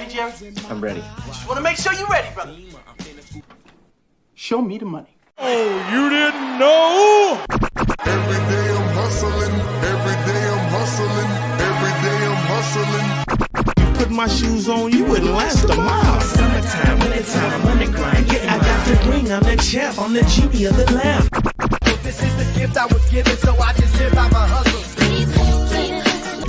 ready, Jerry? I'm ready. Just want to make sure you're ready, brother. Show me the money. Oh, you didn't know? Every day I'm hustling. Every day I'm hustling. Every day I'm hustling. Put my shoes on, you wouldn't last a mile. Summertime, wintertime, I'm on the grind. Yeah, I got the ring, I'm the champ, I'm the genie of the lamp. This is the gift I was given, so I just live by my hustle.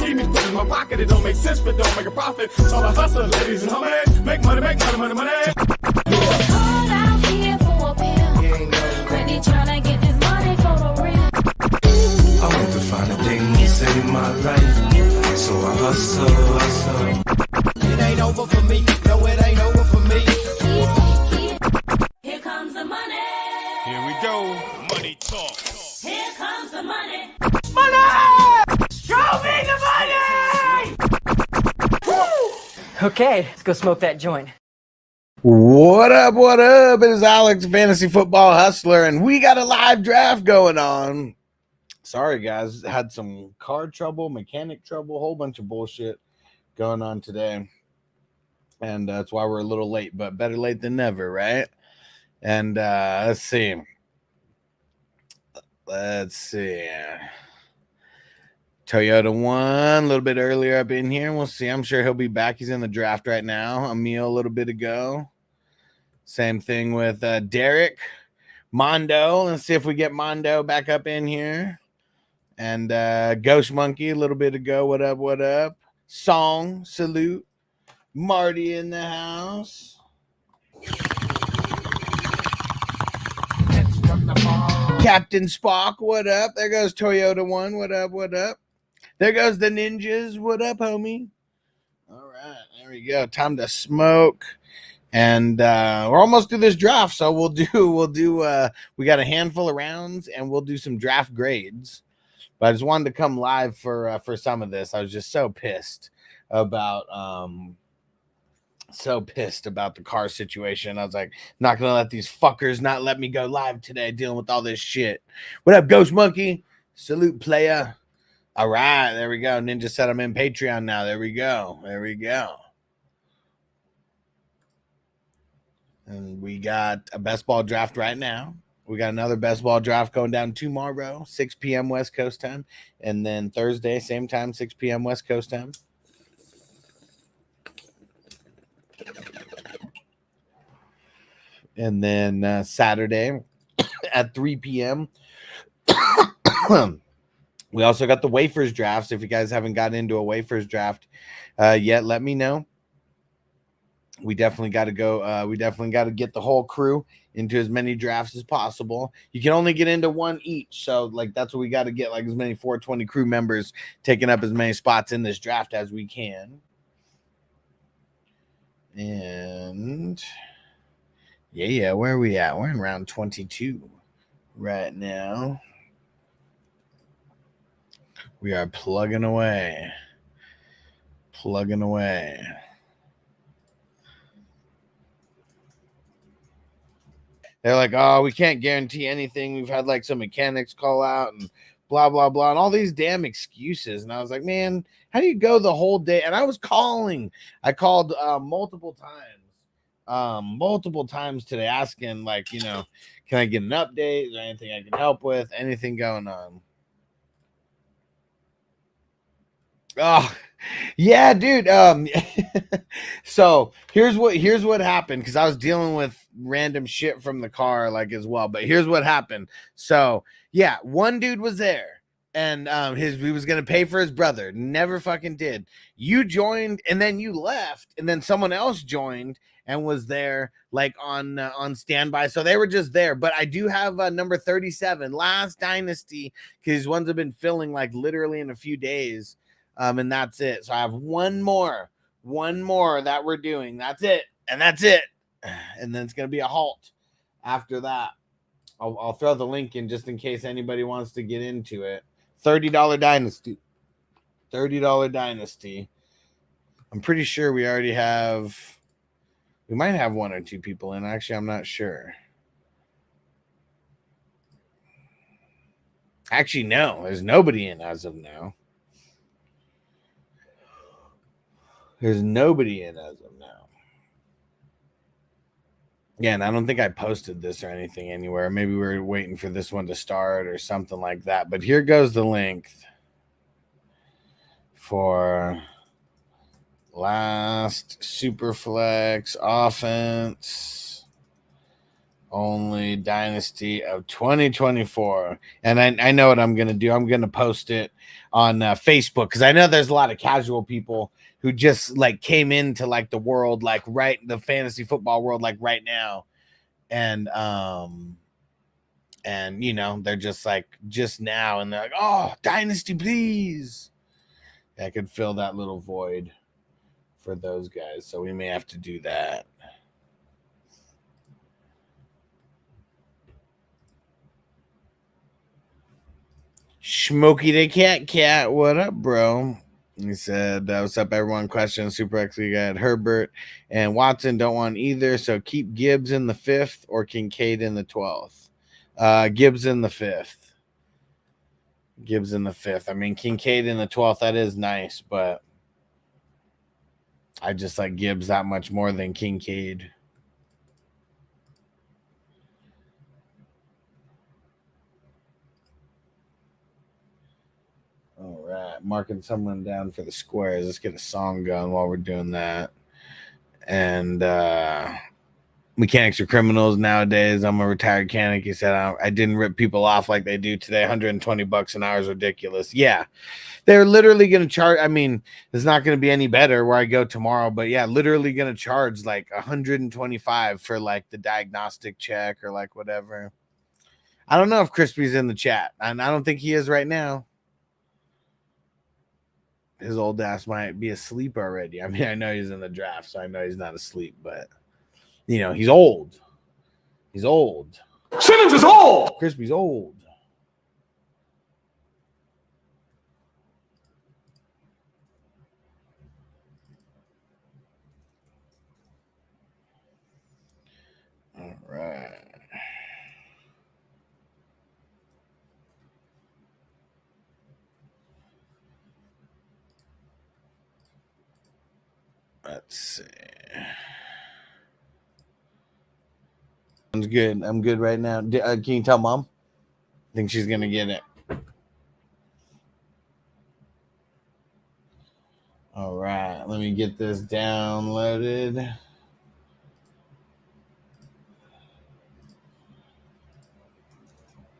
Keep me put in my pocket, it don't make sense, but don't make a profit. All the hustle, ladies and homies, make money, money, money. Hold out here for a pill. Really tryna get this money for the real. I want to find the things in my life, so I hustle. It ain't over for me, no, it ain't over for me. Here comes the money. Here we go, money talk. Here comes the money. Show me the money! Okay, let's go smoke that joint. What up? What up? It is Alex, Fantasy Football Hustler, and we got a live draft going on. Sorry, guys. Had some car trouble, mechanic trouble, a whole bunch of bullshit going on today. And that's why we're a little late, but better late than never, right? And let's see. Toyota won a little bit earlier up in here. We'll see. I'm sure he'll be back. He's in the draft right now. Emil a little bit ago. Same thing with Derek. Mondo. Let's see if we get Mondo back up in here. And Ghost Monkey a little bit ago. What up? What up? Song. Salute. Marty in the house. Captain Spock. What up? There goes Toyota 1. What up? What up? There goes the ninjas. What up, homie? All right, there we go. Time to smoke. And we're almost through this draft, so we got a handful of rounds and we'll do some draft grades. But I just wanted to come live for some of this. I was just so pissed about the car situation. I was like, not gonna let these fuckers not let me go live today dealing with all this shit. What up, Ghost Monkey? Salute, playa. All right, there we go. Ninja said I'm in Patreon now. There we go. There we go. And we got a best ball draft right now. We got another best ball draft going down tomorrow, 6 p.m. West Coast time. And then Thursday, same time, 6 p.m. West Coast time. And then Saturday at 3 p.m. We also got the Wafers drafts. If you guys haven't gotten into a Wafers draft yet, let me know. We definitely got to go. We definitely got to get the whole crew into as many drafts as possible. You can only get into one each. So, like, that's what we got to get, like, as many 420 crew members taking up as many spots in this draft as we can. And, yeah, where are we at? We're in round 22 right now. We are plugging away. Plugging away. They're like, oh, we can't guarantee anything. We've had like some mechanics call out and blah, blah, blah, and all these damn excuses. And I was like, man, how do you go the whole day? And I was calling. I called multiple times today asking, like, you know, can I get an update? Is there anything I can help with? Anything going on? Oh, yeah, dude. So here's what happened, because I was dealing with random shit from the car, like, as well. But here's what happened. So yeah, one dude was there, and he was gonna pay for his brother. Never fucking did. You joined, and then you left, and then someone else joined and was there, like, on standby. So they were just there. But I do have number 37, Last Dynasty, because ones have been filling like literally in a few days. And that's it. So I have one more that we're doing. That's it. And that's it. And then it's going to be a halt after that. I'll throw the link in just in case anybody wants to get into it. $30 Dynasty. $30 Dynasty. I'm pretty sure we already have. We might have one or two people in. Actually, I'm not sure. Actually, no. There's nobody in as of now. There's nobody in as of now. Yeah, and I don't think I posted this or anything anywhere. Maybe we were waiting for this one to start or something like that. But here goes the link for last Superflex offense only dynasty of 2024. And I know what I'm going to do. I'm going to post it on Facebook because I know there's a lot of casual people who just like came into like the world, like the fantasy football world, like right now. And you know, they're just like just now and they're like, oh, dynasty, please. I could fill that little void for those guys. So we may have to do that. Smokey the cat, what up, bro? He said, what's up, everyone? Question Super X League at Herbert and Watson don't want either, so keep Gibbs in the 5th or Kincaid in the 12th. Gibbs in the 5th. Gibbs in the 5th. I mean, Kincaid in the 12th, that is nice, but I just like Gibbs that much more than Kincaid. All right, marking someone down for the squares. Let's get a song going while we're doing that. And mechanics are criminals nowadays. I'm a retired mechanic. He said I didn't rip people off like they do today. $120 an hour is ridiculous. Yeah, they're literally going to charge. I mean, it's not going to be any better where I go tomorrow, but yeah, literally going to charge like $125 for like the diagnostic check or like whatever. I don't know if Crispy's in the chat, and I don't think he is right now. His old ass might be asleep already. I mean, I know he's in the draft, so I know he's not asleep, but you know, he's old. He's old. Simmons is old. Crispy's old. All right. Let's see. I'm good. I'm good right now. Can you tell Mom? I think she's going to get it. All right. Let me get this downloaded.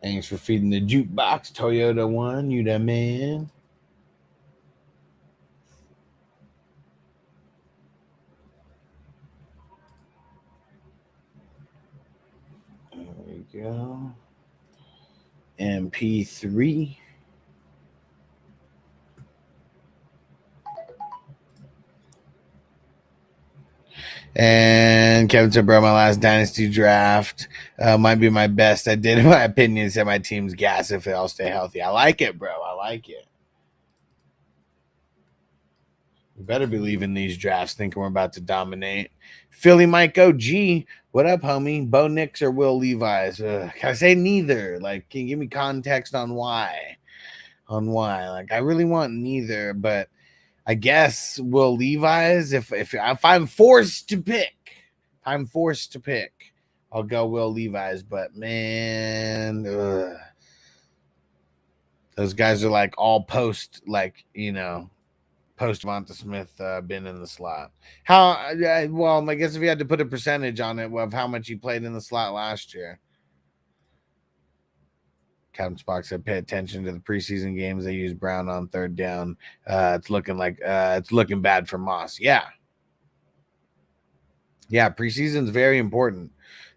Thanks for feeding the jukebox, Toyota One. You the man. There we go. MP3. And Kevin said, bro, my last dynasty draft might be my best I did, in my opinion. Said my team's gas if they all stay healthy. I like it, bro. I like it. We better be leaving these drafts thinking we're about to dominate. Philly Mike OG, what up, homie? Bo Nix or Will Levi's? Can I say neither? Like, can you give me context on why? On why? Like, I really want neither, but I guess Will Levi's. If I'm forced to pick, I'll go Will Levi's. But man, those guys are like all post, like, you know, post Devonta Smith been in the slot. Well, I guess if you had to put a percentage on it of how much he played in the slot last year. Captain Spock said, pay attention to the preseason games. They use Brown on third down. It's looking bad for Moss. Yeah, preseason's very important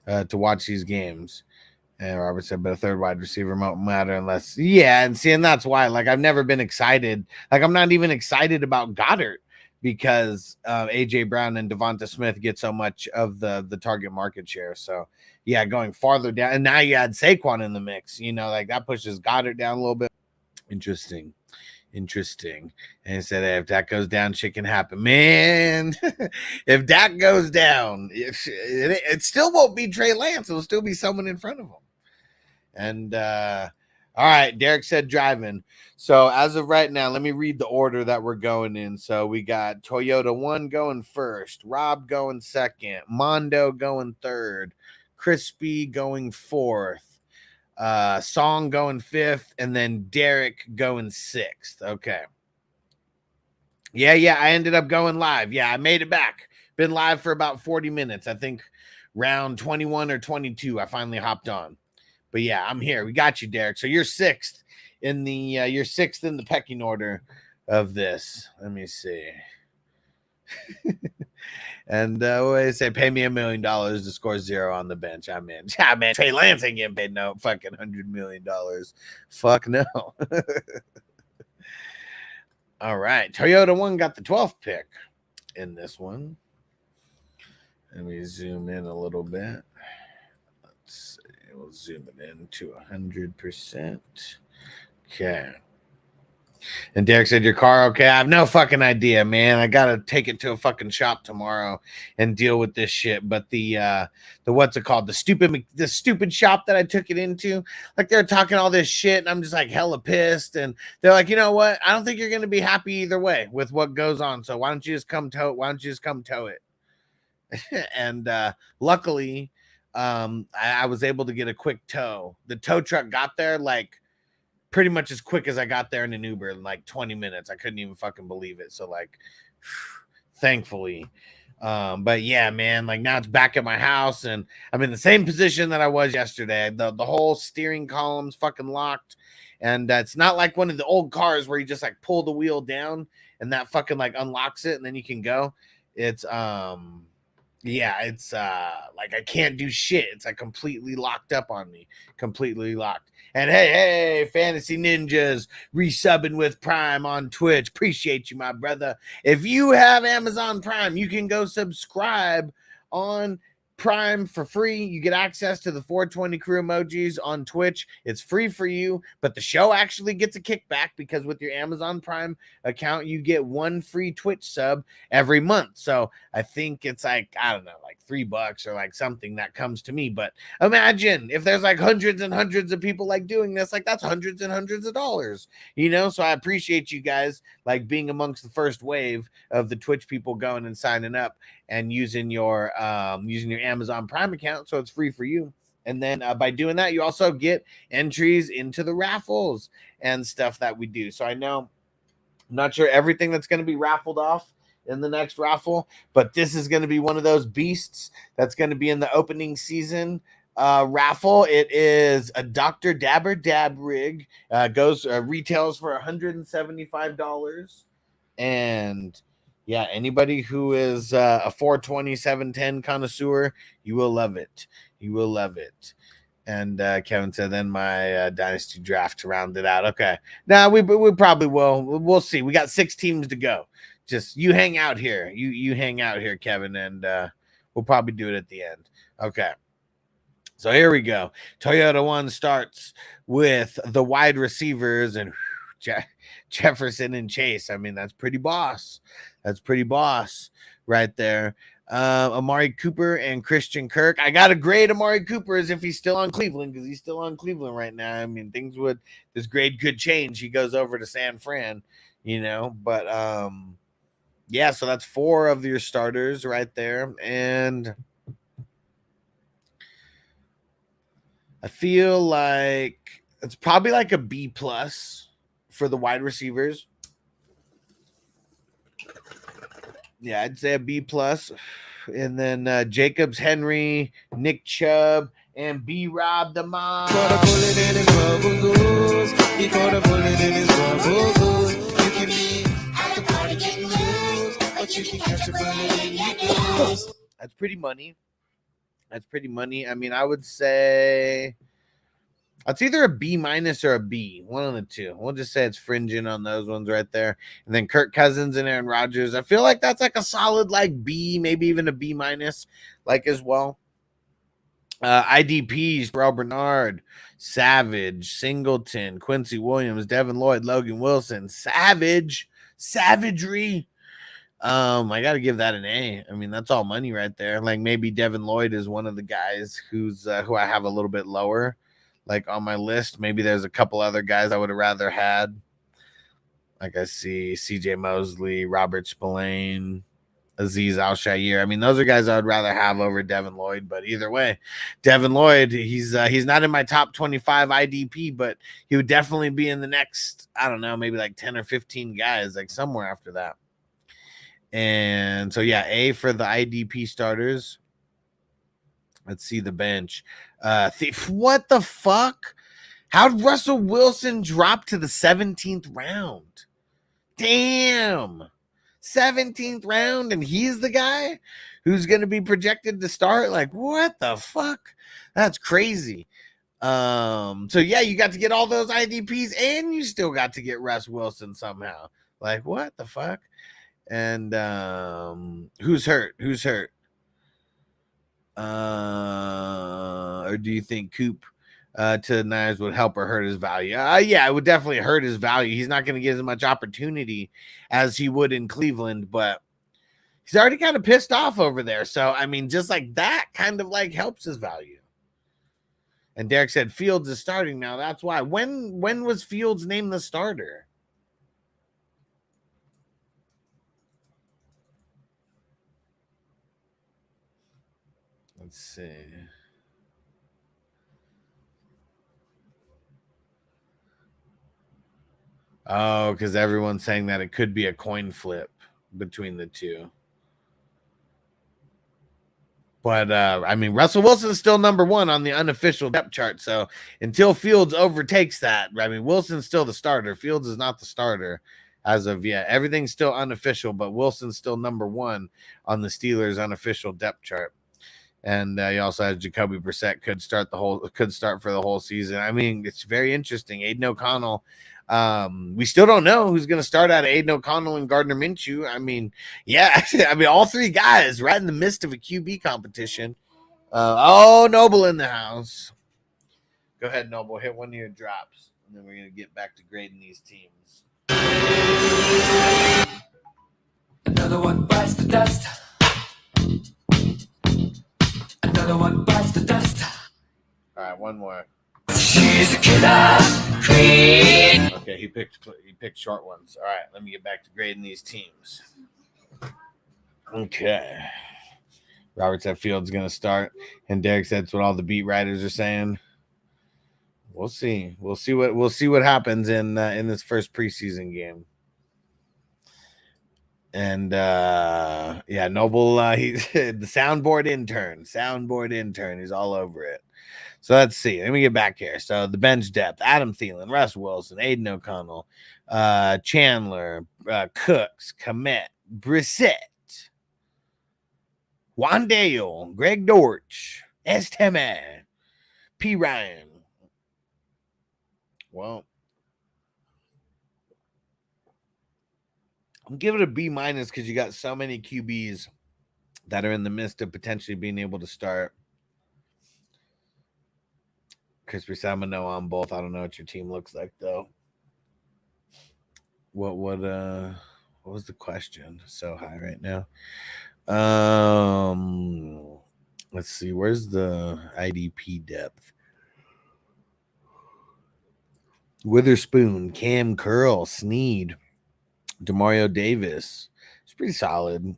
to watch these games. And Robert said, but a third wide receiver won't matter unless, and that's why, like, I've never been excited. Like, I'm not even excited about Goddard because AJ Brown and Devonta Smith get so much of the target market share. So, yeah, going farther down, and now you add Saquon in the mix, you know, like that pushes Goddard down a little bit. Interesting. And he said, hey, if Dak goes down, shit can happen. Man, if Dak goes down, it still won't be Trey Lance. It'll still be someone in front of him. And All right, Derek said driving. So as of right now, let me read the order that we're going in. So we got Toyota 1 going first, Rob going second, Mondo going third, Crispy going fourth, Song going fifth, and then Derek going sixth. Okay. Yeah, I ended up going live. Yeah, I made it back. Been live for about 40 minutes. I think round 21 or 22, I finally hopped on. But yeah, I'm here. We got you, Derek. So you're sixth in the pecking order of this. Let me see. And what do they say? Pay me $1 million to score 0 on the bench. I'm in. Yeah, man. Trey Lance ain't getting paid no fucking $100 million. Fuck no. All right. Toyota 1 got the 12th pick in this one. Let me zoom in a little bit. Let's see. We'll zoom it in to 100%. Okay. And Derek said, your car okay? I have no fucking idea, man. I gotta take it to a fucking shop tomorrow and deal with this shit. But the what's it called? The stupid shop that I took it into, like they're talking all this shit, and I'm just like hella pissed. And they're like, you know what? I don't think you're gonna be happy either way with what goes on. So why don't you just come tow it? Why don't you just come tow it? And luckily, I was able to get a quick tow. The tow truck got there like pretty much as quick as I got there in an Uber in like 20 minutes. I couldn't even fucking believe it. So like, thankfully. But yeah, man, like now it's back at my house and I'm in the same position that I was yesterday. The whole steering column's fucking locked. And it's not like one of the old cars where you just like pull the wheel down and that fucking like unlocks it and then you can go. It's yeah, it's like I can't do shit. It's like completely locked up on me. Completely locked. And hey, Fantasy Ninjas resubbing with Prime on Twitch. Appreciate you, my brother. If you have Amazon Prime, you can go subscribe on Prime for free. You get access to the 420 crew emojis on Twitch. It's free for you, but the show actually gets a kickback because with your Amazon Prime account, you get 1 free Twitch sub every month. So I think it's like, I don't know, like $3 or like something that comes to me. But imagine if there's like hundreds and hundreds of people like doing this, like that's hundreds and hundreds of dollars, you know? So I appreciate you guys like being amongst the first wave of the Twitch people going and signing up and using your Amazon Prime account, so it's free for you. And then by doing that, you also get entries into the raffles and stuff that we do. So I know I'm not sure everything that's going to be raffled off in the next raffle, but this is going to be one of those beasts that's going to be in the opening season raffle. It is a Dr. Dabber Dab rig. Retails for $175, and yeah, anybody who is a 420 710 connoisseur, you will love it. You will love it. And Kevin said, then my dynasty draft to round it out. Okay. Now we probably will. We'll see. We got 6 teams to go. Just you hang out here. You hang out here, Kevin, and we'll probably do it at the end. Okay. So here we go. Toyota 1 starts with the wide receivers and Jefferson and Chase. I mean, that's pretty boss. That's pretty boss right there. Amari Cooper and Christian Kirk. I got to grade Amari Cooper as if he's still on Cleveland because he's still on Cleveland right now. I mean, this grade could change. He goes over to San Fran, you know. But yeah, so that's 4 of your starters right there. And I feel like it's probably like a B+ for the wide receivers. Yeah, I'd say a B+. And then Jacobs, Henry, Nick Chubb, and B-Rob the Mom. Before the bullet in his bubble goes, before the bullet in his bubble goes, you can be at the party getting loose, but you can catch a bullet in your goose. That's pretty money. That's pretty money. I mean, I would say it's either a B- or a B, one of the two. We'll just say it's fringing on those ones right there. And then Kirk Cousins and Aaron Rodgers. I feel like that's like a solid like B, maybe even a B- like as well. IDPs, Bro Bernard, Savage, Singleton, Quincy Williams, Devin Lloyd, Logan Wilson, savagery. I got to give that an A. I mean, that's all money right there. Like maybe Devin Lloyd is one of the guys who I have a little bit lower. like on my list. Maybe there's a couple other guys I would have rather had. Like I see CJ Mosley, Robert Spillane, Aziz Al-Shaair. I mean, those are guys I would rather have over Devin Lloyd. But either way, Devin Lloyd, he's not in my top 25 IDP, but he would definitely be in the next, I don't know, maybe like 10 or 15 guys, like somewhere after that. And so, yeah, A for the IDP starters. Let's see the bench. What the fuck? How did Russell Wilson drop to the 17th round? Damn. 17th round, and he's the guy who's going to be projected to start? Like, what the fuck? That's crazy. So, yeah, you got to get all those IDPs, and you still got to get Russ Wilson somehow. Like, what the fuck? And who's hurt? Who's hurt? Or do you think Coop to Niners would help or hurt his value? Yeah, it would definitely hurt his value. He's not going to get as much opportunity as he would in Cleveland, but he's already kind of pissed off over there. So, I mean, just like that kind of like helps his value. And Derek said Fields is starting now. That's why. When was Fields named the starter? Let's see. Oh, because everyone's saying that it could be a coin flip between the two. But, I mean, Russell Wilson's still number one on the unofficial depth chart. So until Fields overtakes that, I mean, Wilson's still the starter. Fields is not the starter as of yet. Everything's still unofficial, but Wilson's still number one on the Steelers' unofficial depth chart. And he also has Jacoby Brissett could start for the whole season. I mean, it's very interesting. Aiden O'Connell. We still don't know who's going to start out of Aiden O'Connell and Gardner Minshew. I mean, yeah, I mean, all three guys right in the midst of a QB competition. Noble in the house. Go ahead, Noble. Hit one of your drops, and then we're going to get back to grading these teams. Another one bites the dust. Another one bites the dust. All right, one more. She's a killer queen. Okay, he picked short ones. All right, let me get back to grading these teams. Okay. Robert said Fields going to start, and Derek said it's what all the beat writers are saying. We'll see. We'll see what happens in this first preseason game. And yeah, Noble, he's the soundboard intern. He's all over it. So let's see. Let me get back here. So the bench depth: Adam Thielen, Russ Wilson, Aiden O'Connell, Chandler, Cooks, Kmet, Brissett, Wandale, Greg Dortch, Estime, P. Ryan. Well, I'm giving it a B- because you got so many QBs that are in the midst of potentially being able to start. Crispy Salmon, on both. I don't know what your team looks like though. What was the question? So high right now. Let's see. Where's the IDP depth? Witherspoon, Cam Curl, Snead, Demario Davis. It's pretty solid.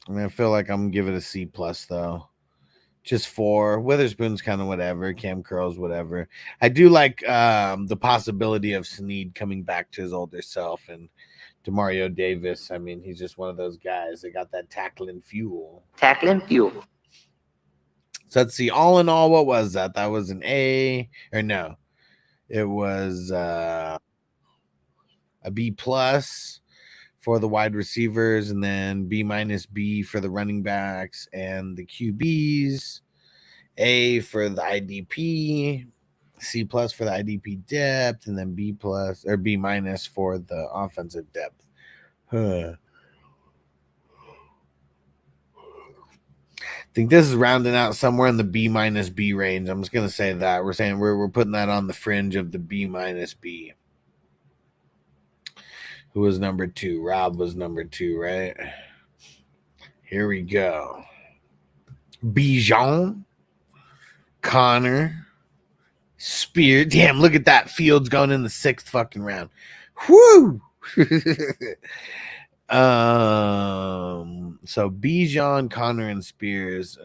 I mean, I feel like I'm gonna give it a C+ though. Just 4. Witherspoon's kind of whatever. Cam Curl's whatever. I do like the possibility of Snead coming back to his older self, and Demario Davis. I mean, he's just one of those guys that got that tackling fuel. So let's see. All in all, what was that? That was an A, or no? It was a B+ for the wide receivers, and then B- B for the running backs and the QBs, A for the IDP, C+ for the IDP depth, and then B+ or B- for the offensive depth. I think this is rounding out somewhere in the B- B range. I'm just gonna say that we're saying we're putting that on the fringe of the B- B. Who was number 2? Rob was number 2, right? Here we go. Bijan, Connor, Spear. Damn, look at that. Fields going in the 6th fucking round. Whoo! So Bijan, Connor, and Spears.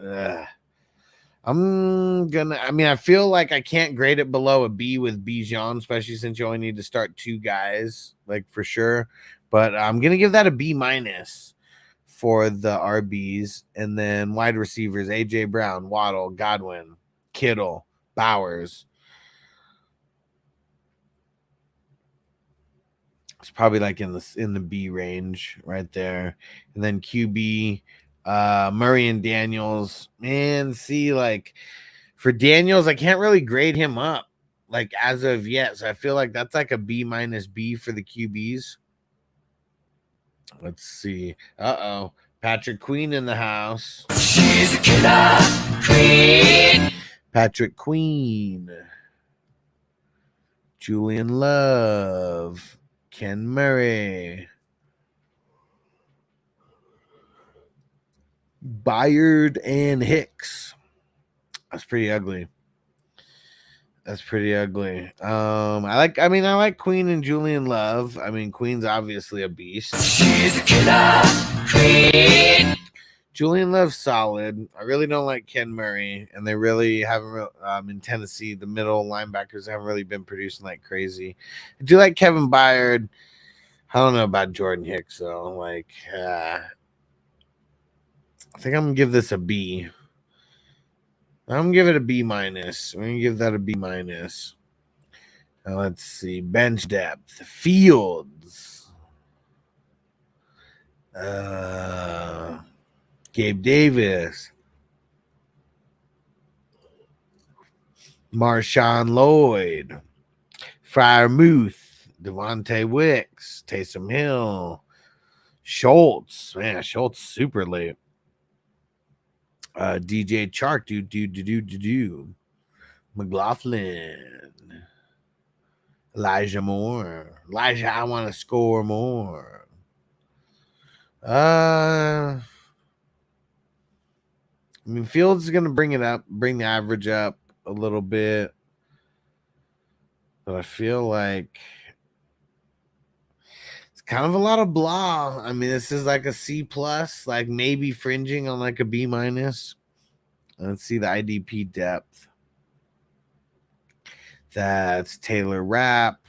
I feel like I can't grade it below a B with Bijan, especially since you only need to start 2 guys, like for sure. But I'm gonna give that a B minus for the RBs. And then wide receivers, AJ Brown, Waddle, Godwin, Kittle, Bowers. It's probably like in the B range right there. And then QB, Murray and Daniels. Man, see, like for Daniels, I can't really grade him up like as of yet. So I feel like that's like a B minus B for the QBs. Let's see. Uh-oh. Patrick Queen in the house. She's a killer queen. Patrick Queen. Julian Love. Ken Murray. Byard and Hicks. That's pretty ugly. That's pretty ugly. I like Queen and Julian Love. I mean, Queen's obviously a beast. She's a killer queen. Julian Love's solid. I really don't like Ken Murray, and they really haven't. In Tennessee, the middle linebackers haven't really been producing like crazy. I do like Kevin Byard. I don't know about Jordan Hicks though. Like, I think I'm gonna give this a B. I'm gonna give it a B minus. I'm gonna give that a B minus. Now let's see. Bench depth. Fields. Gabe Davis. Marshawn Lloyd. Freiermuth. Devontae Wicks. Taysom Hill. Schultz. Man, Schultz super late. DJ Chark, do. McLaughlin. Elijah Moore. Elijah, I want to score more. I mean, Fields is gonna bring the average up a little bit. But I feel like it's kind of a lot of blah. I mean, this is like a C plus, like maybe fringing on like a B minus. Let's see the IDP depth. That's Taylor Rapp,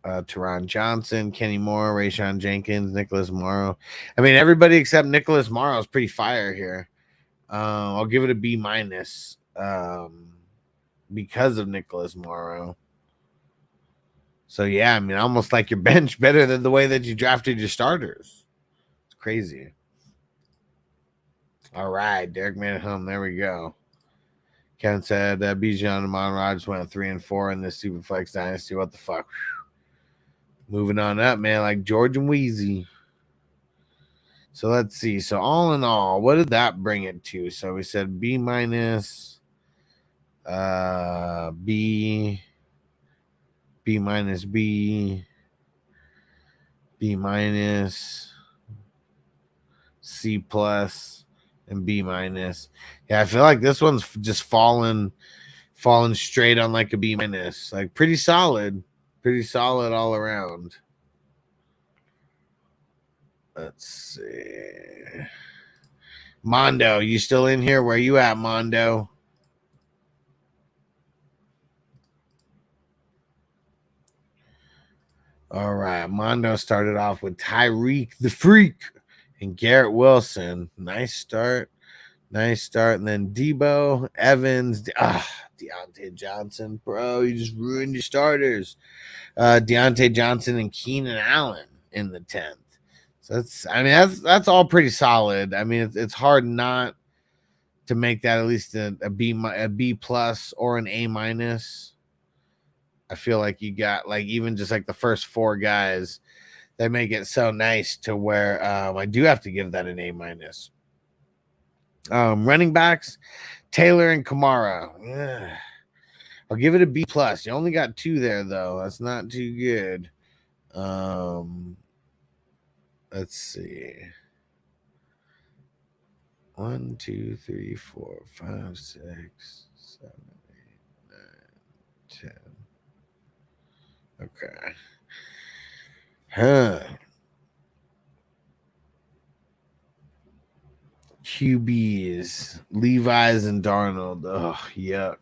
Teron Johnson, Kenny Moore, Rayshawn Jenkins, Nicholas Morrow. I mean, everybody except Nicholas Morrow is pretty fire here. I'll give it a B minus because of Nicholas Morrow. So, yeah, I mean, almost like your bench better than the way that you drafted your starters. It's crazy. All right, Derek Manhum, there we go. Kevin said Bijan and Amon Rodgers went 3-4 in this Superflex Dynasty. What the fuck? Whew. Moving on up, man, like George and Wheezy. So let's see. So all in all, what did that bring it to? So we said B minus, B minus B, B minus, C plus, and B minus. Yeah, I feel like this one's just fallen straight on like a B minus. Like pretty solid all around. Let's see. Mondo, you still in here? Where you at, Mondo? All right. Mondo started off with Tyreek the Freak and Garrett Wilson. Nice start. And then Debo, Evans, Deontay Johnson. Bro, you just ruined your starters. Deontay Johnson and Keenan Allen in the 10th. So that's all pretty solid. I mean, it's hard not to make that at least a B plus or an A minus. I feel like you got like even just like the first 4 guys, they make it so nice to where I do have to give that an A minus. Running backs, Taylor and Kamara. Ugh. I'll give it a B plus. You only got 2 there though. That's not too good. Let's see. 1, 2, 3, 4, 5, 6, 7, 8, 9, 10. Okay. Huh. QBs, Levi's and Darnold. Oh, yuck.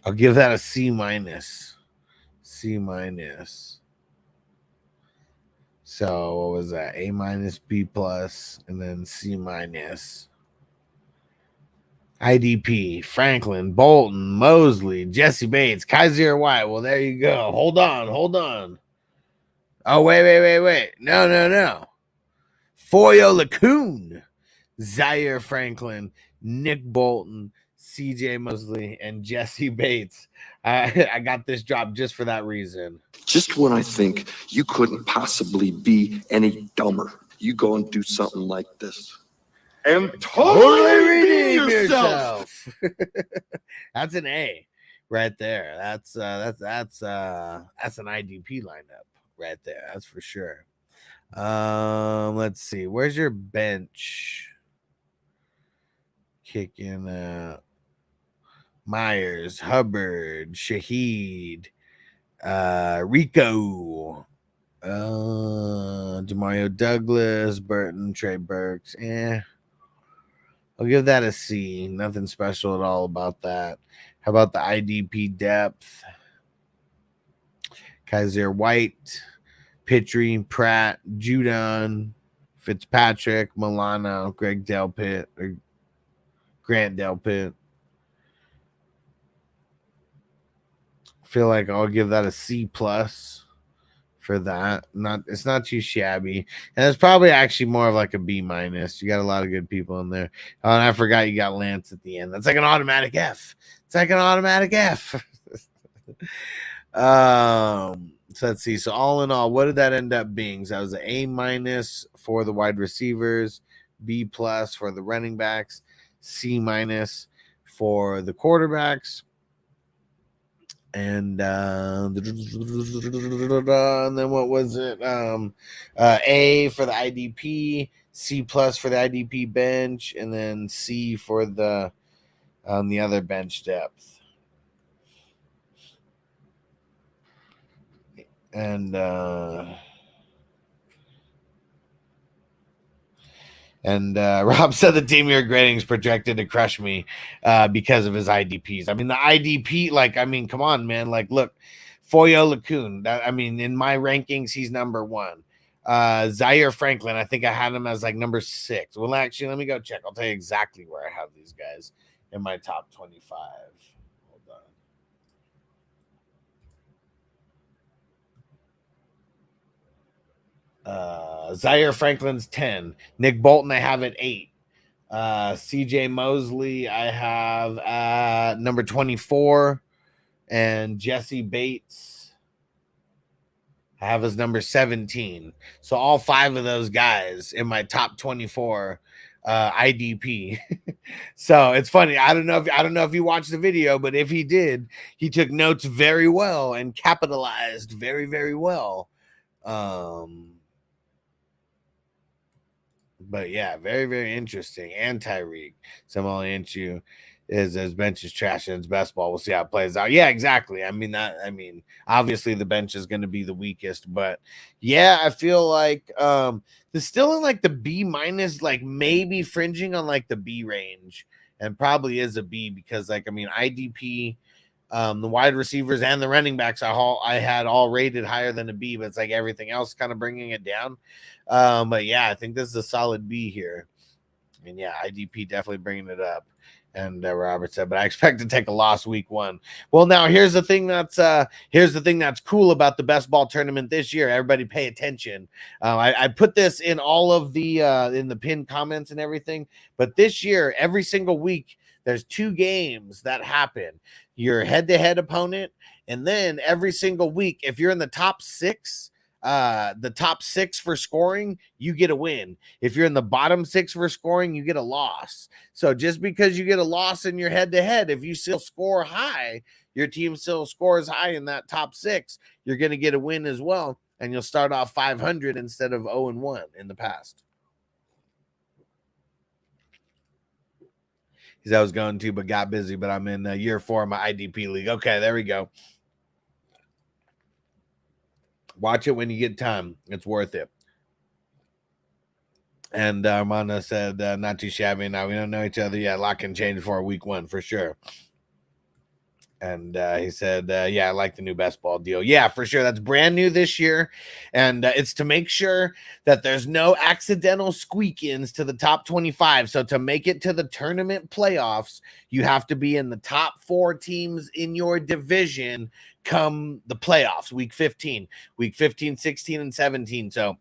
I'll give that a C minus. C minus. So what was that? A minus, B plus, and then C minus. IDP, Franklin, Bolton, Mosley, Jesse Bates, Kaiser White. Well, there you go. Hold on. Oh, wait. No. Foyo Lacoon, Zaire Franklin, Nick Bolton, CJ Mosley, and Jesse Bates. I got this drop just for that reason. Just when I think you couldn't possibly be any dumber, you go and do something like this. And totally redeem yourself. That's an A right there. That's an IDP lineup right there. That's for sure. Let's see. Where's your bench? Kicking Myers, Hubbard, Shaheed, Rico, Demario Douglas, Burton, Trey Burks. I'll give that a C. Nothing special at all about that. How about the IDP depth? Kaiser White, Pittry, Pratt, Judon, Fitzpatrick, Milano, Grant Delpit. Feel like I'll give that a C plus for that. It's not too shabby, and it's probably actually more of like a B minus. You got a lot of good people in there. Oh, and I forgot you got Lance at the end. That's like an automatic F. It's like an automatic F. So let's see. So all in all, what did that end up being? So that was an A minus for the wide receivers, B plus for the running backs, C minus for the quarterbacks. And then what was it? A for the IDP, C plus for the IDP bench, and then C for the other bench depth. And Rob said the team you're grading is projected to crush me because of his IDPs. I mean, the IDP, come on, man. Like, look, Foyo Lacoon. In my rankings, he's number 1. Zaire Franklin, I think I had him as like number 6. Well, actually, let me go check. I'll tell you exactly where I have these guys in my top 25. Hold on. Zaire Franklin's 10. Nick Bolton, I have at 8. CJ Mosley, I have at number 24. And Jesse Bates, I have as number 17. So all 5 of those guys in my top 24 IDP. So it's funny. I don't know if you watched the video, but if he did, he took notes very well and capitalized very, very well. But yeah, very, very interesting. And Tyreek, Samuel Anshu is his bench is trash and it's best ball. We'll see how it plays out. Yeah, exactly. Obviously the bench is going to be the weakest, but yeah, I feel like they're still in like the B minus, like maybe fringing on like the B range, and probably is a B because IDP, the wide receivers and the running backs I had all rated higher than a B, but it's like everything else kind of bringing it down. But yeah, I think this is a solid B here. And yeah, IDP definitely bringing it up. And Robert said, but I expect to take a loss week 1. Well, now here's the thing that's cool about the best ball tournament this year. Everybody pay attention. I put this in all of the in the pinned comments and everything. But this year, every single week, there's 2 games that happen. Your head-to-head opponent, and then every single week, if you're in the top 6, the top 6 for scoring, you get a win. If you're in the bottom 6 for scoring, you get a loss. So just because you get a loss in your head-to-head, if you still score high, your team still scores high in that top 6, you're going to get a win as well, and you'll start off 500 instead of 0-1 in the past. He said I was going to, but got busy. But I'm in year 4 of my IDP league. Okay, there we go. Watch it when you get time. It's worth it. And Armando said, not too shabby. Now we don't know each other yet. A lot can change for week 1 for sure. And he said, yeah, I like the new best ball deal. Yeah, for sure. That's brand new this year. And it's to make sure that there's no accidental squeak-ins to the top 25. So to make it to the tournament playoffs, you have to be in the top 4 teams in your division come the playoffs, week 15, 16, and 17. So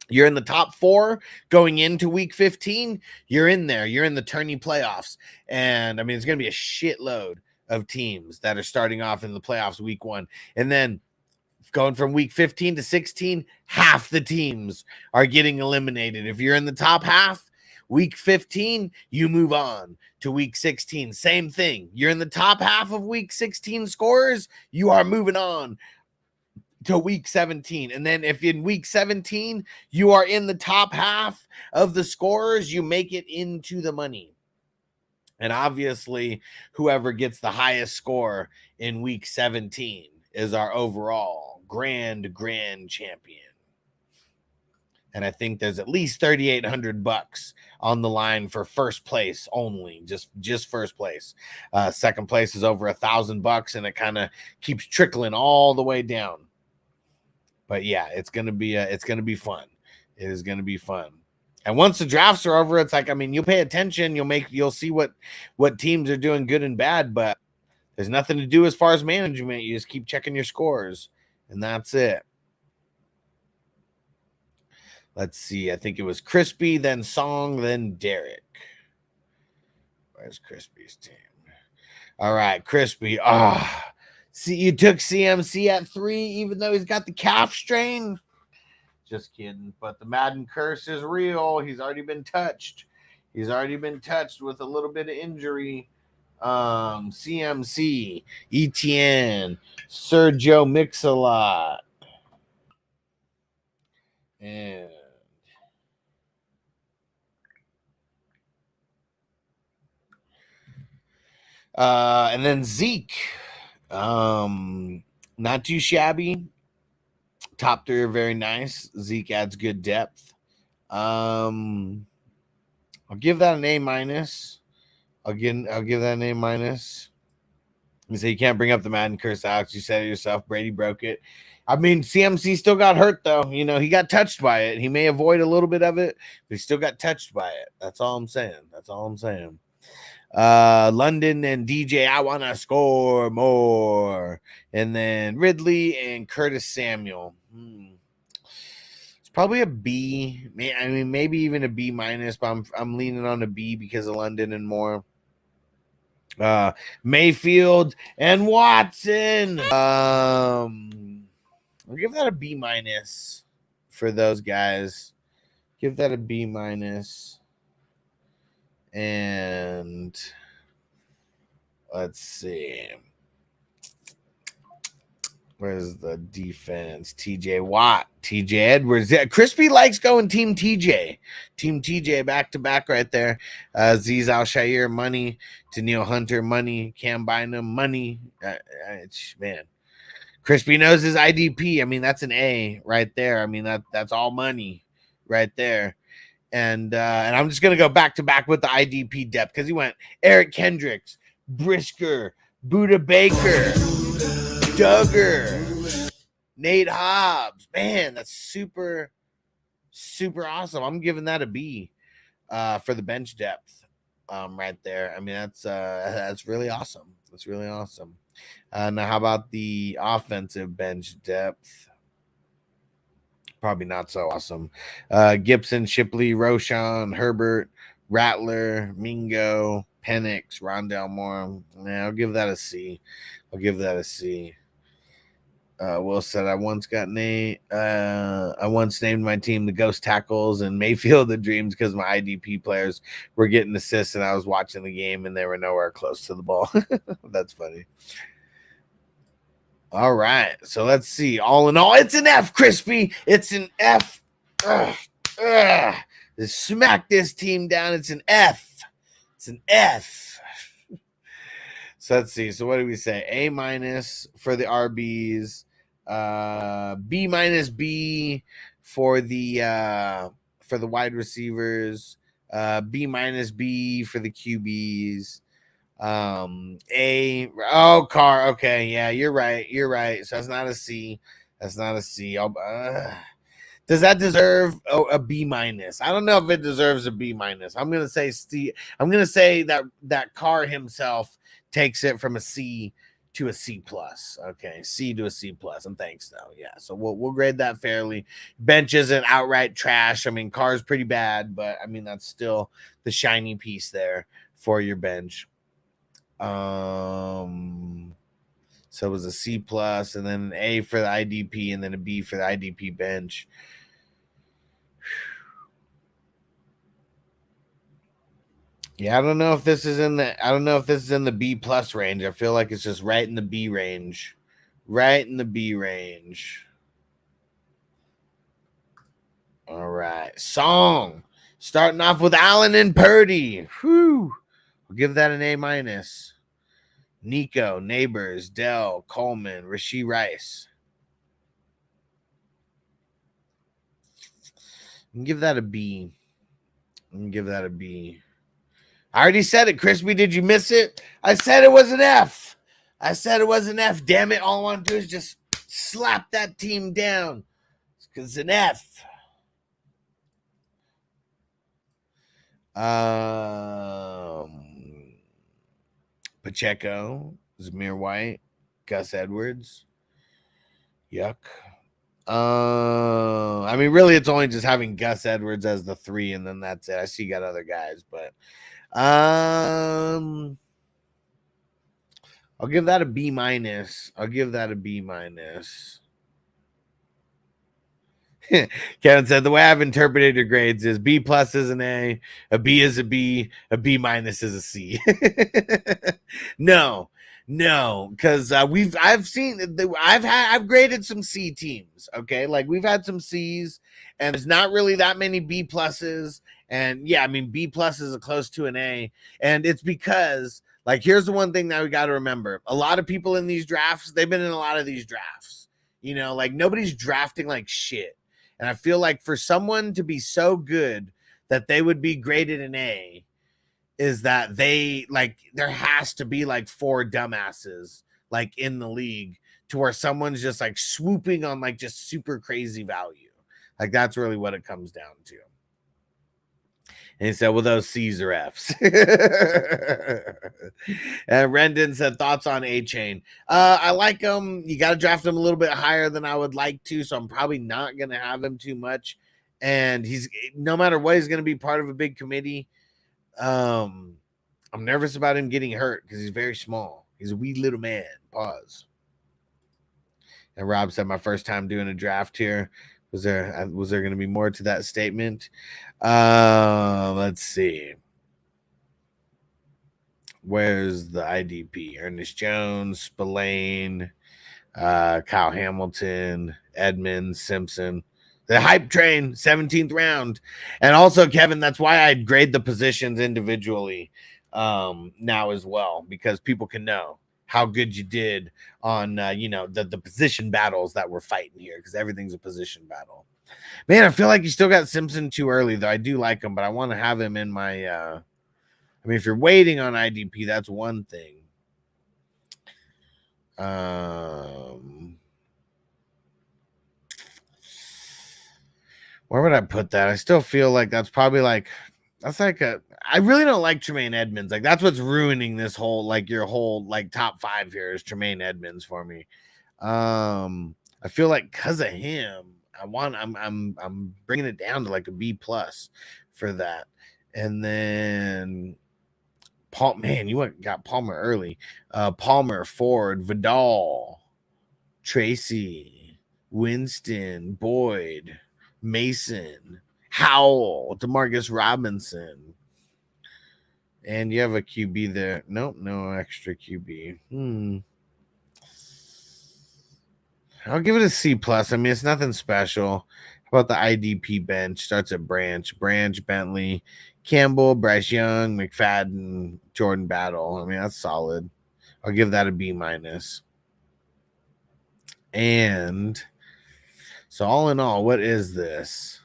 you're in the top 4 going into week 15. You're in there. You're in the tourney playoffs. And, I mean, it's going to be a shitload of teams that are starting off in the playoffs week 1. And then going from week 15 to 16, half the teams are getting eliminated. If you're in the top half, week 15, you move on to week 16. Same thing. You're in the top half of week 16 scorers, you are moving on to week 17. And then if in week 17, you are in the top half of the scorers, you make it into the money. And obviously, whoever gets the highest score in week 17 is our overall grand champion. And I think there's at least $3,800 on the line for first place only, just first place. Second place is over $1,000, and it kind of keeps trickling all the way down. But yeah, it's gonna be fun. It is gonna be fun. And once the drafts are over, it's like, I mean, you'll pay attention, you'll see what teams are doing good and bad, but there's nothing to do as far as management. You just keep checking your scores, and that's it. Let's see. I think it was Crispy, then Song, then Derek. Where's Crispy's team? All right, Crispy. See, you took CMC at 3, even though he's got the calf strain. Just kidding. But the Madden curse is real. He's already been touched. He's already been touched with a little bit of injury. CMC, ETN, Sergio Mix-a-Lot. And then Zeke. Not too shabby. Top 3 are very nice. Zeke adds good depth. I'll give that an A-. I'll give that an A-. You say you can't bring up the Madden curse, Alex. You said it yourself. Brady broke it. I mean, CMC still got hurt, though. You know, he got touched by it. He may avoid a little bit of it, but he still got touched by it. That's all I'm saying. London and DJ, I want to score more. And then Ridley and Curtis Samuel. It's probably a B. I mean, maybe even a B-, but I'm leaning on a B because of London and more. Mayfield and Watson. I'll give that a B- for those guys. Give that a B-. And let's see. Where's the defense? TJ Watt, TJ Edwards. Yeah, Crispy likes going Team TJ. Team TJ back-to-back right there. Azeez Al-Shaair, money. Daniil Hunter, money. Cam Bynum, money. Man. Crispy knows his IDP. I mean, that's an A right there. I mean, that's all money right there. And I'm just going to go back-to-back with the IDP depth because he went Eric Kendricks, Brisker, Buda Baker, Duggar, Nate Hobbs. Man, that's super, super awesome. I'm giving that a B for the bench depth right there. I mean, that's really awesome. That's really awesome. Now, how about the offensive bench depth? Probably not so awesome. Gibson, Shipley, Roshan, Herbert, Rattler, Mingo, Penix, Rondale Moore. Yeah, I'll give that a C. Will said, I once named my team the Ghost Tackles and Mayfield the Dreams because my IDP players were getting assists and I was watching the game and they were nowhere close to the ball. That's funny. All right, so let's see. All in all, it's an F, Crispy. It's an F. Smack this team down. It's an F. It's an F. So let's see. So what did we say? A minus for the RBs, B minus B for the wide receivers, B minus B for the QBs. Carr. Okay, yeah, you're right. So that's not a C. That's not a C. Does that deserve a B minus? I don't know if it deserves a B minus. I'm gonna say C. I'm gonna say that Carr himself takes it from a C to a C plus. Okay, C to a C plus. And thanks though. Yeah, so we'll grade that fairly. Bench isn't outright trash. I mean, Carr's pretty bad, but I mean that's still the shiny piece there for your bench. So it was a C plus, and then an A for the IDP, and then a B for the IDP bench. Yeah, I don't know if this is in the B plus range. I feel like it's just right in the B range. Right in the B range. All right. Song. Starting off with Allen and Purdy. Whew. We'll give that an A minus. Nico, Neighbors, Dell, Coleman, Rashee Rice. I'm gonna give that a B. I already said it, Crispy. Did you miss it? I said it was an F. Damn it. All I want to do is just slap that team down. Because it's an F. Pacheco, Zamir White, Gus Edwards. Yuck. I mean, really, it's only just having Gus Edwards as the 3, and then that's it. I see you got other guys, but I'll give that a B minus. Kevin said the way I've interpreted your grades is B plus is an A B is a B minus is a C. No, because I've graded some C teams. Okay, like we've had some C's, and there's not really that many B pluses. And yeah, I mean B pluses are close to an A, and it's because like here's the one thing that we got to remember: a lot of people in these drafts, they've been in a lot of these drafts. You know, like nobody's drafting like shit. And I feel like for someone to be so good that they would be graded an A is that they like there has to be like 4 dumbasses like in the league to where someone's just like swooping on like just super crazy value. Like that's really what it comes down to. And he said, well, those C's or F's. And Rendon said, thoughts on A-Chain. I like him. You got to draft him a little bit higher than I would like to, so I'm probably not going to have him too much. And he's, no matter what, he's going to be part of a big committee. I'm nervous about him getting hurt because he's very small. He's a wee little man. Pause. And Rob said, my first time doing a draft here. Was there going to be more to that statement? Let's see. Where's the IDP? Ernest Jones, Spillane, Kyle Hamilton, Edmonds, Simpson. The hype train, 17th round. And also, Kevin, that's why I grade the positions individually now as well, because people can know how good you did on, the position battles that we're fighting here, because everything's a position battle. Man, I feel like you still got Simpson too early, though. I do like him, but I want to have him in my I mean, if you're waiting on IDP, that's one thing. Where would I put that? I still feel like that's probably like I really don't like Tremaine Edmonds. Like that's what's ruining this whole your whole top 5 here is Tremaine Edmonds for me. I feel like because of him, I'm bringing it down to like a B plus for that. And then got Palmer early. Palmer, Ford, Vidal, Tracy, Winston, Boyd, Mason, Howell, DeMarcus Robinson. And you have a QB there. Nope, no extra QB. I'll give it a C plus. I mean, it's nothing special. How about the IDP bench? Starts at Branch, Bentley, Campbell, Bryce Young, McFadden, Jordan Battle. I mean, that's solid. I'll give that a B minus. And so all in all, what is this?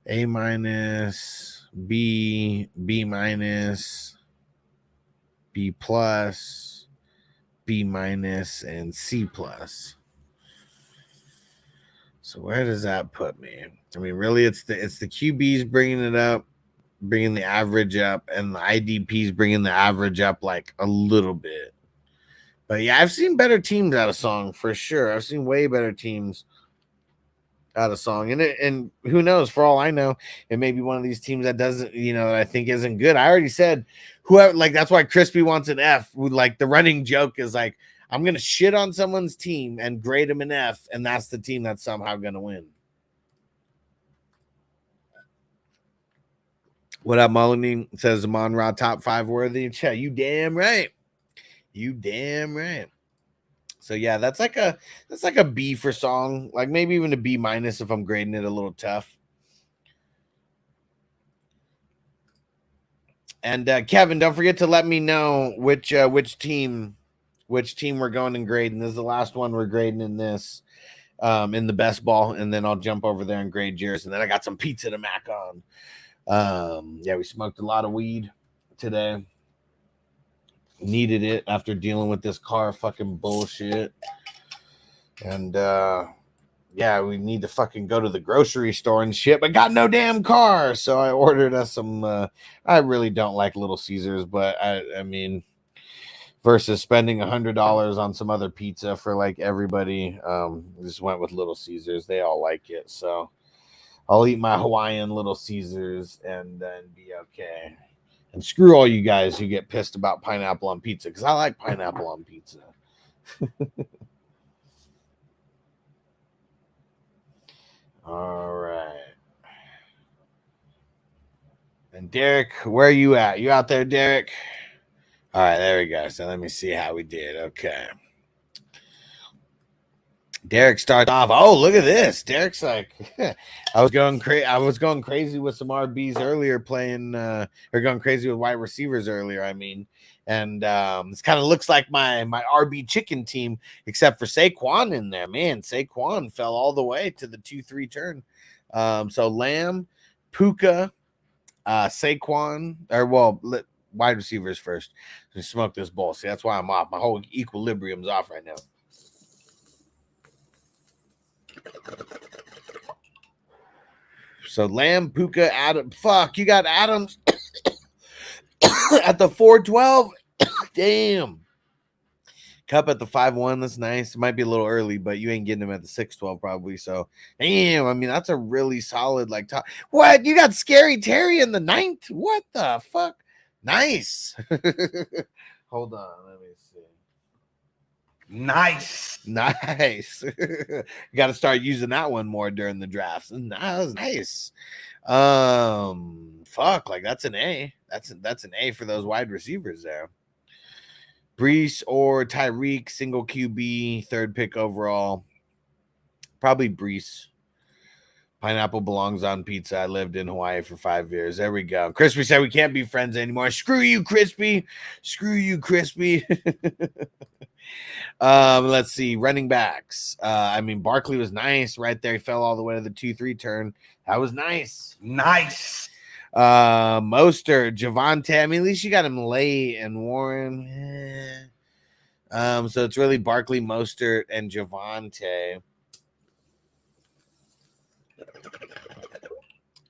A minus, B, B minus, B plus, B minus, and C plus. So where does that put me? I mean, really, it's the QBs bringing it up, bringing the average up, and the IDPs bringing the average up like a little bit. But yeah, I've seen better teams out of song for sure. I've seen way better teams out of song, and who knows? For all I know, it may be one of these teams that doesn't, that I think isn't good. I already said whoever, like that's why Crispy wants an F. Like the running joke is like, I'm gonna shit on someone's team and grade them an F, and that's the team that's somehow gonna win. What up, Mullany? Says Amon Ra top 5 worthy. Yeah, you damn right. You damn right. So yeah, that's like a B for song, like maybe even a B minus if I'm grading it a little tough. And Kevin, don't forget to let me know which team we're going and grading. This is the last one we're grading in this, in the best ball, and then I'll jump over there and grade yours. And then I got some pizza to mac on. Yeah, we smoked a lot of weed today. Needed it after dealing with this car fucking bullshit. And yeah, we need to fucking go to the grocery store and shit, but got no damn car. So I ordered us some I really don't like Little Caesars, but I mean, versus spending $100 on some other pizza for like everybody, just went with Little Caesars. They all like it, so I'll eat my Hawaiian Little Caesars and then be okay. And screw all you guys who get pissed about pineapple on pizza, because I like pineapple on pizza. All right. And Derek, where are you at? You out there, Derek? All right, there we go. So let me see how we did. Okay. Derek starts off. Oh, look at this. Derek's like, I was going crazy with some RBs earlier, playing or going crazy with wide receivers earlier. I mean, and this kind of looks like my RB chicken team, except for Saquon in there. Man, Saquon fell all the way to the 2-3 turn. So Lamb, Puka, Saquon, wide receivers first. Just smoke this bowl. See, that's why I'm off. My whole equilibrium's off right now. So Lamb, Puka, Adam. Fuck, you got Adams at the 412. Damn. Cup at the 5-1. That's nice. It might be a little early, but you ain't getting him at the 612 probably. So damn, I mean, that's a really solid like top. What? You got Scary Terry in the 9th? What the fuck? Nice. Hold on, let me see. Nice. You got to start using that one more during the drafts. That was nice. Fuck, like that's an A. That's an A for those wide receivers there. Brees or Tyreek, single QB, 3rd pick overall. Probably Brees. Pineapple belongs on pizza. I lived in Hawaii for 5 years. There we go. Crispy said we can't be friends anymore. Screw you, Crispy. Screw you, Crispy. Let's see. Running backs. I mean, Barkley was nice right there. He fell all the way to the 2-3 turn. That was nice. Nice. Mostert, Javonte. I mean, at least you got him late, and Warren. So it's really Barkley, Mostert, and Javonte.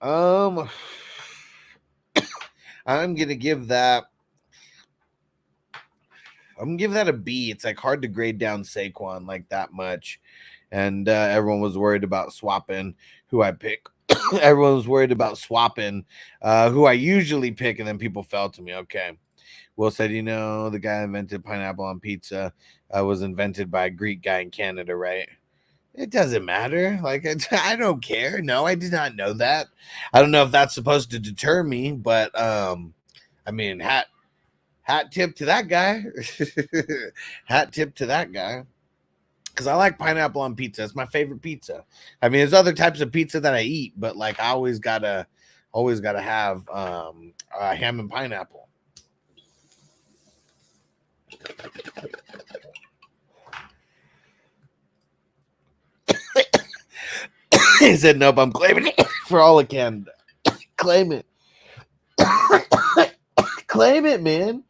I'm gonna give that a B. It's like hard to grade down Saquon like that much, and everyone was worried about swapping who I pick. Everyone was worried about swapping who I usually pick, and then people fell to me. Okay, Will said, the guy invented pineapple on pizza was invented by a Greek guy in Canada, right? It doesn't matter. Like, I don't care. No, I did not know that. I don't know if that's supposed to deter me, but I mean, hat tip to that guy. Hat tip to that guy. Because I like pineapple on pizza. It's my favorite pizza. I mean, there's other types of pizza that I eat, but like I always gotta Always got to have ham and pineapple. He said, nope, I'm claiming it for all of Canada. Claim it. Claim it, man.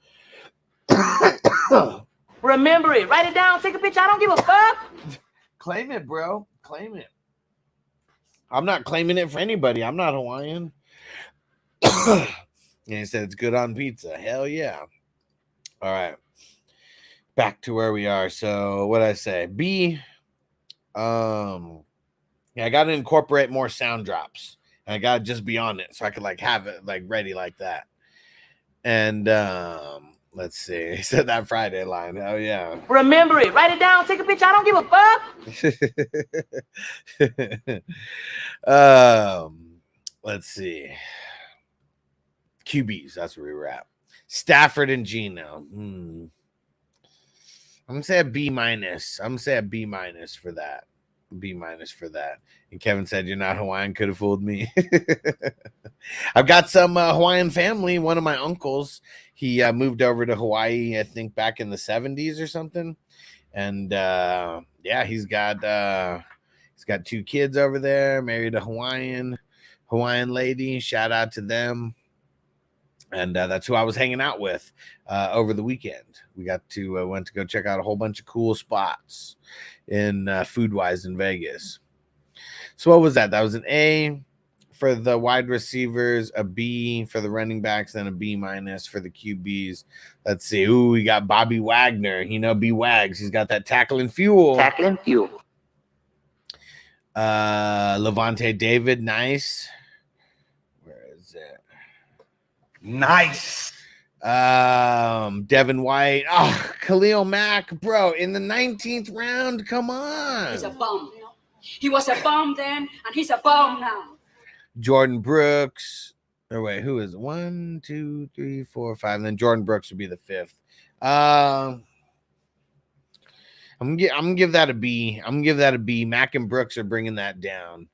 Remember it. Write it down. Take a picture. I don't give a fuck. Claim it, bro. Claim it. I'm not claiming it for anybody. I'm not Hawaiian. And he said it's good on pizza. Hell yeah. All right. Back to where we are. So what did I say? B. Yeah, I got to incorporate more sound drops. And I got to just be on it so I could like have it like ready like that. And let's see. He said that Friday line. Oh yeah. Remember it. Write it down. Take a picture. I don't give a fuck. Let's see. QBs. That's where we were at. Stafford and Geno. I'm gonna say a B minus. I'm gonna say a B minus for that. B minus for that. And Kevin said, "You're not Hawaiian. Could have fooled me." I've got some Hawaiian family. One of my uncles, he moved over to Hawaii, I think back in the 70s or something. And yeah, he's got 2 kids over there. Married a Hawaiian lady. Shout out to them. And that's who I was hanging out with over the weekend. We got to went to go check out a whole bunch of cool spots in food-wise in Vegas. So what was that? That was an A for the wide receivers, a B for the running backs, and a B minus for the QBs. Let's see. Ooh, we got Bobby Wagner. You know, B Wags. He's got that tackling fuel. Levante David, nice. Where is it? Nice. Devin White. Oh, Khalil Mack, bro, in the 19th round. Come on. He's a bum. He was a bum then, and he's a bum now. Jordan Brooks. Or wait, who is it? 1, 2, 3, 4, 5. And then Jordan Brooks would be the 5th. I'm gonna give that a B. I'm gonna give that a B. Mack and Brooks are bringing that down.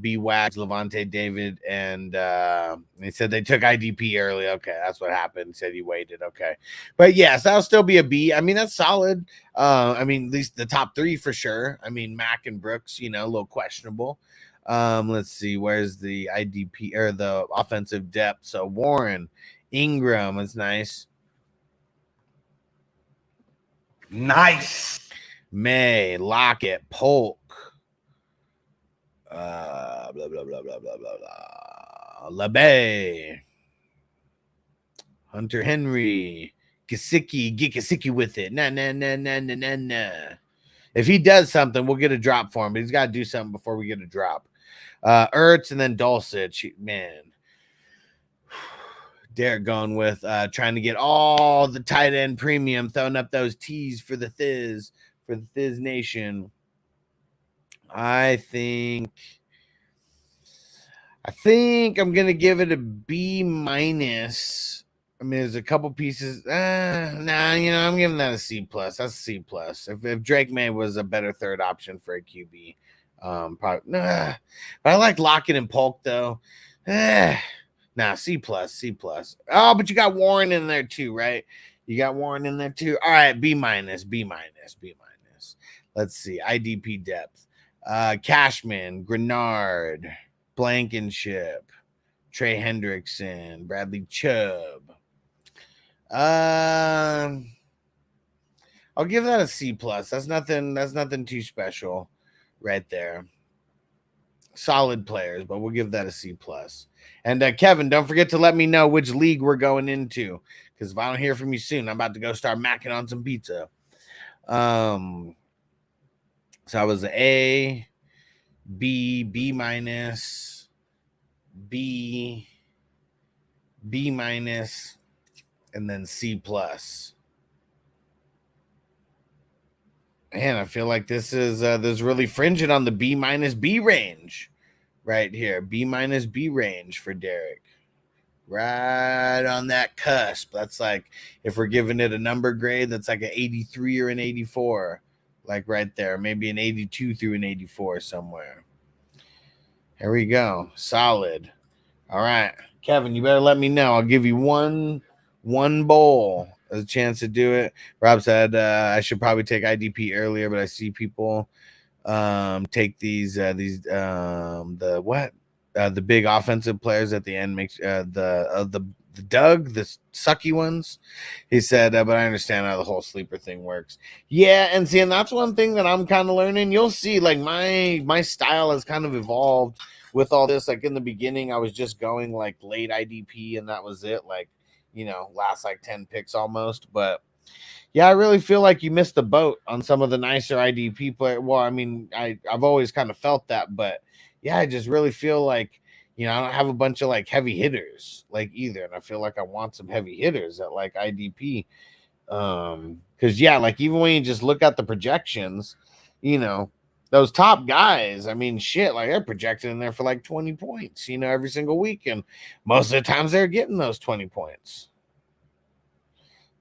B Wags, Levante David, and they said they took IDP early. Okay, that's what happened. Said he waited. Okay, but yes, that'll still be a B. I mean, that's solid. I mean, at least the top 3 for sure. I mean, Mack and Brooks, you know, a little questionable. Let's see, where's the IDP or the offensive depth? So Warren, Ingram is nice. Nice. May, Lockett, Polk. Blah blah blah blah blah blah blah. LeBay, Hunter Henry, Gesicki, get Gesicki with it. Nah. If he does something, we'll get a drop for him, but he's got to do something before we get a drop. Ertz and then Dulcich, man. Derek going with trying to get all the tight end premium, throwing up those T's for the Thiz Nation. I think I'm gonna give it a B minus. I mean, there's a couple pieces. Nah, you know, I'm giving that a C plus. That's a C plus. If Drake May was a better third option for a QB, probably. Nah. But I like Lockett and Polk though. Nah, C plus, C plus. Oh, but you got Warren in there too, right? You got Warren in there too. All right, B minus, B minus, B minus. Let's see, IDP depth. Cashman, Grenard, Blankenship, Trey Hendrickson, Bradley Chubb. I'll give that a C plus. That's nothing too special right there. Solid players, but we'll give that a C plus. And Kevin, don't forget to let me know which league we're going into, because if I don't hear from you soon, I'm about to go start macking on some pizza. So I was A, B, B minus, B minus, and then C plus. Man, I feel like this is really fringing on the B minus B range right here. B minus B range for Derek. Right on that cusp. That's like, if we're giving it a number grade, that's like an 83 or an 84. Like right there, maybe an 82 through an 84 somewhere. Here we go. Solid. All right, Kevin, you better let me know. I'll give you one bowl as a chance to do it. Rob said I should probably take IDP earlier, but I see people take these the big offensive players at the end makes the Doug, the sucky ones. He said, but I understand how the whole sleeper thing works. Yeah, and see, and that's one thing that I'm kind of learning. You'll see, like my style has kind of evolved with all this. Like in the beginning, I was just going like late IDP, and that was it. Like, you know, last like 10 picks almost. But yeah, I really feel like you missed the boat on some of the nicer IDP player. Well, I mean, I've always kind of felt that, but yeah, I just really feel like, you know, I don't have a bunch of like heavy hitters like either. And I feel like I want some heavy hitters at like IDP. Because yeah, like even when you just look at the projections, you know, those top guys, I mean, shit, like they're projected in there for like 20 points, you know, every single week. And most of the times they're getting those 20 points.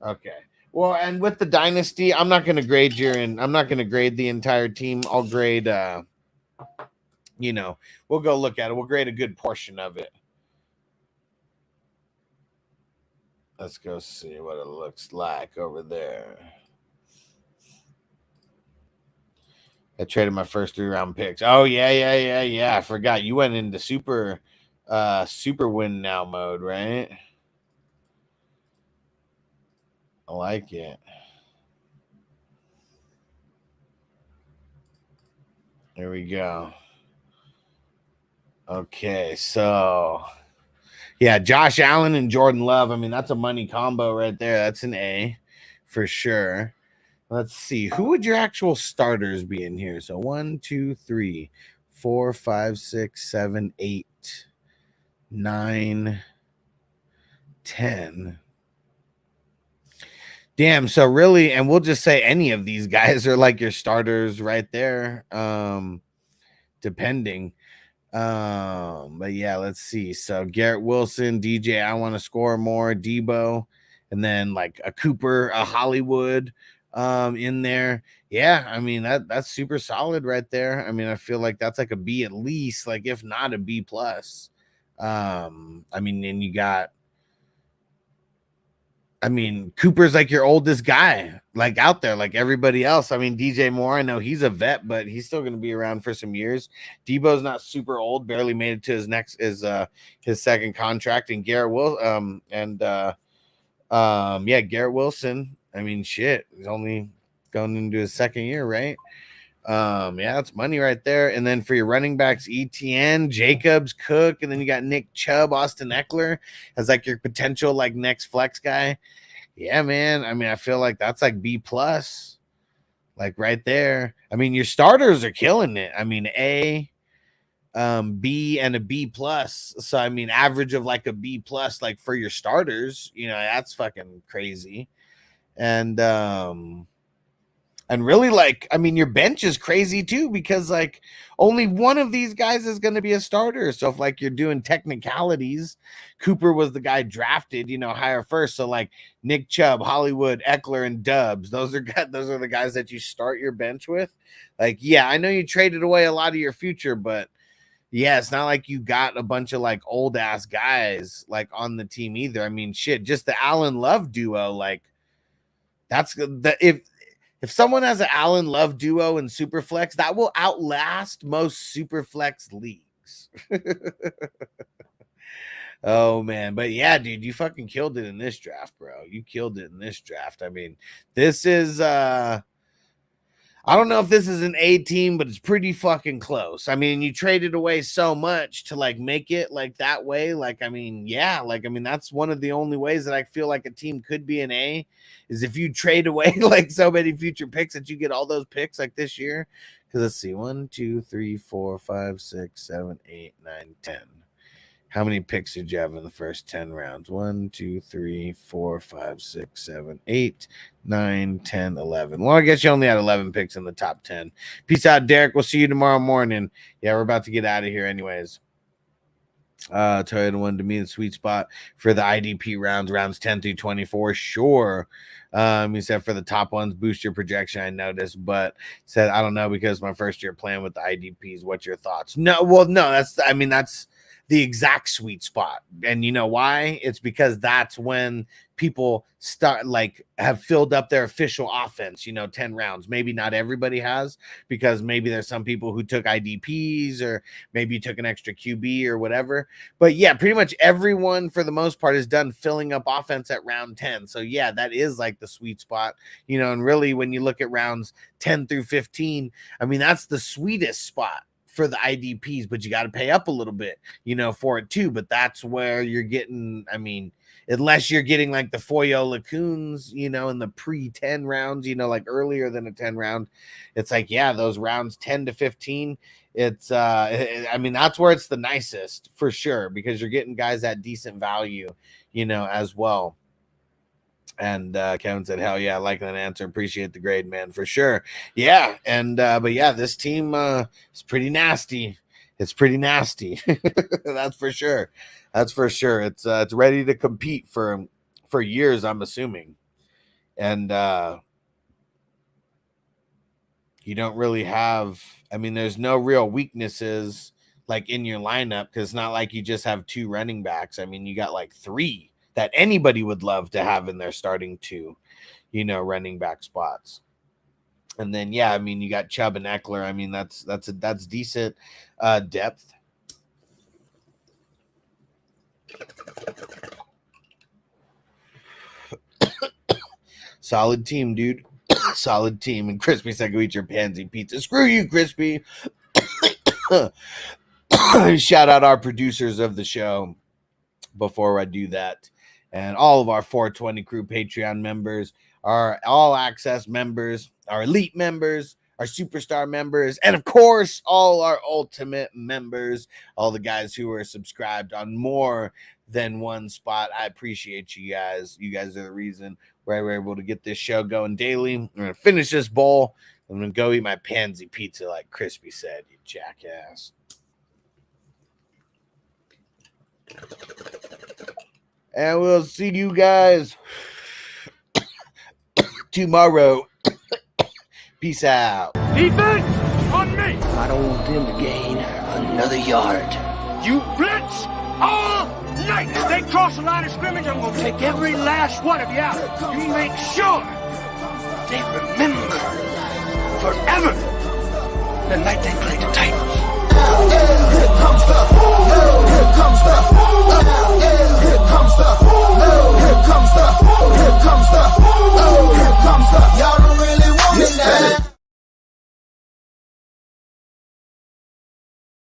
Okay. Well, and with the dynasty, I'm not going to grade I'm not going to grade the entire team. I'll grade, you know, we'll go look at it. We'll grade a good portion of it. Let's go see what it looks like over there. I traded my first 3-round picks. Oh, yeah. I forgot. You went into super win now mode, right? I like it. There we go. Okay, so yeah, Josh Allen and Jordan Love. I mean, that's a money combo right there. That's an A for sure. Let's see. Who would your actual starters be in here? So 1, 2, 3, 4, 5, 6, 7, 8, 9, 10. Damn, so really, and we'll just say any of these guys are like your starters right there. Depending. But yeah, let's see. So Garrett Wilson, DJ, I want to score more, Debo, and then like a Cooper, a Hollywood in there. Yeah, I mean that's super solid right there. I mean, I feel like that's like a B at least, like if not a B plus. I mean, and you got, I mean, Cooper's like your oldest guy, like out there, like everybody else. I mean, DJ Moore, I know he's a vet, but he's still going to be around for some years. Debo's not super old, barely made it to his second contract. And Garrett Garrett Wilson. I mean, shit, he's only going into his second year, right? Yeah, that's money right there. And then for your running backs, ETN, Jacobs, Cook, and then you got Nick Chubb, Austin Eckler as like your potential like next flex guy. Yeah, man. I mean, I feel like that's like B plus, like right there. I mean, your starters are killing it. I mean, A, B, and a B plus. So I mean, average of like a B plus, like for your starters, you know, that's fucking crazy. And really, like, I mean, your bench is crazy too, because like only one of these guys is going to be a starter. So if like you're doing technicalities, Cooper was the guy drafted, you know, higher first. So like Nick Chubb, Hollywood, Eckler, and Dubs, those are the guys that you start your bench with. Like, yeah, I know you traded away a lot of your future, but yeah, it's not like you got a bunch of like old ass guys like on the team either. I mean, shit, just the Allen Love duo, like that's the if someone has an Allen Love duo in Superflex, that will outlast most Superflex leagues. Oh, man. But yeah, dude, you fucking killed it in this draft, bro. You killed it in this draft. I mean, this is, I don't know if this is an A team, but it's pretty fucking close. I mean, you traded away so much to like make it like that way. Like, I mean, yeah, like, I mean, that's one of the only ways that I feel like a team could be an A is if you trade away like so many future picks that you get all those picks like this year. Because let's see, 1, 2, 3, 4, 5, 6, 7, 8, 9, 10. How many picks did you have in the first 10 rounds? 1, 2, 3, 4, 5, 6, 7, 8, 9, 10, 11. Well, I guess you only had 11 picks in the top 10. Peace out, Derek. We'll see you tomorrow morning. Yeah, we're about to get out of here anyways. Toyota one to me, the sweet spot for the IDP rounds 10 through 24. Sure. He said for the top ones, boost your projection. I noticed, but said, I don't know, because my first year playing with the IDPs. What's your thoughts? No, well, no, that's the exact sweet spot. And you know why? It's because that's when people start like have filled up their official offense, 10 rounds. Maybe not everybody has, because maybe there's some people who took IDPs, or maybe you took an extra QB or whatever. But yeah, pretty much everyone for the most part is done filling up offense at round 10. So yeah, that is like the sweet spot, and really when you look at rounds 10 through 15, I mean, that's the sweetest spot for the IDPs, but you got to pay up a little bit, for it too. But that's where you're getting, I mean, unless you're getting like the Foyo Lacoons, in the pre-10 rounds, like earlier than a 10 round, it's like, yeah, those rounds 10 to 15, it's, I mean, that's where it's the nicest for sure, because you're getting guys at decent value, as well. And Kevin said, hell yeah, I like that answer. Appreciate the grade, man, for sure. Yeah. And but yeah, this team is pretty nasty. It's pretty nasty. That's for sure. That's for sure. It's ready to compete for years, I'm assuming. And you don't really have, I mean, there's no real weaknesses like in your lineup, because it's not like you just have 2 running backs. I mean, you got like 3 that anybody would love to have in their starting 2, running back spots. And then, yeah, I mean, you got Chubb and Eckler. I mean, that's decent depth. Solid team, dude. Solid team. And Crispy said, go eat your pansy pizza. Screw you, Crispy. Shout out our producers of the show before I do that. And all of our 420 Crew Patreon members, our all access members, our elite members, our superstar members, and of course, all our ultimate members, all the guys who are subscribed on more than one spot. I appreciate you guys. You guys are the reason we're able to get this show going daily. I'm going to finish this bowl. I'm going to go eat my pansy pizza like Crispy said, you jackass. And we'll see you guys tomorrow. Peace out. Defense on me. I don't want them to gain another yard. You blitz all night. If they cross the line of scrimmage, I'm going to take every last one of you out. You make sure they remember forever the night they played the Titans. Here comes the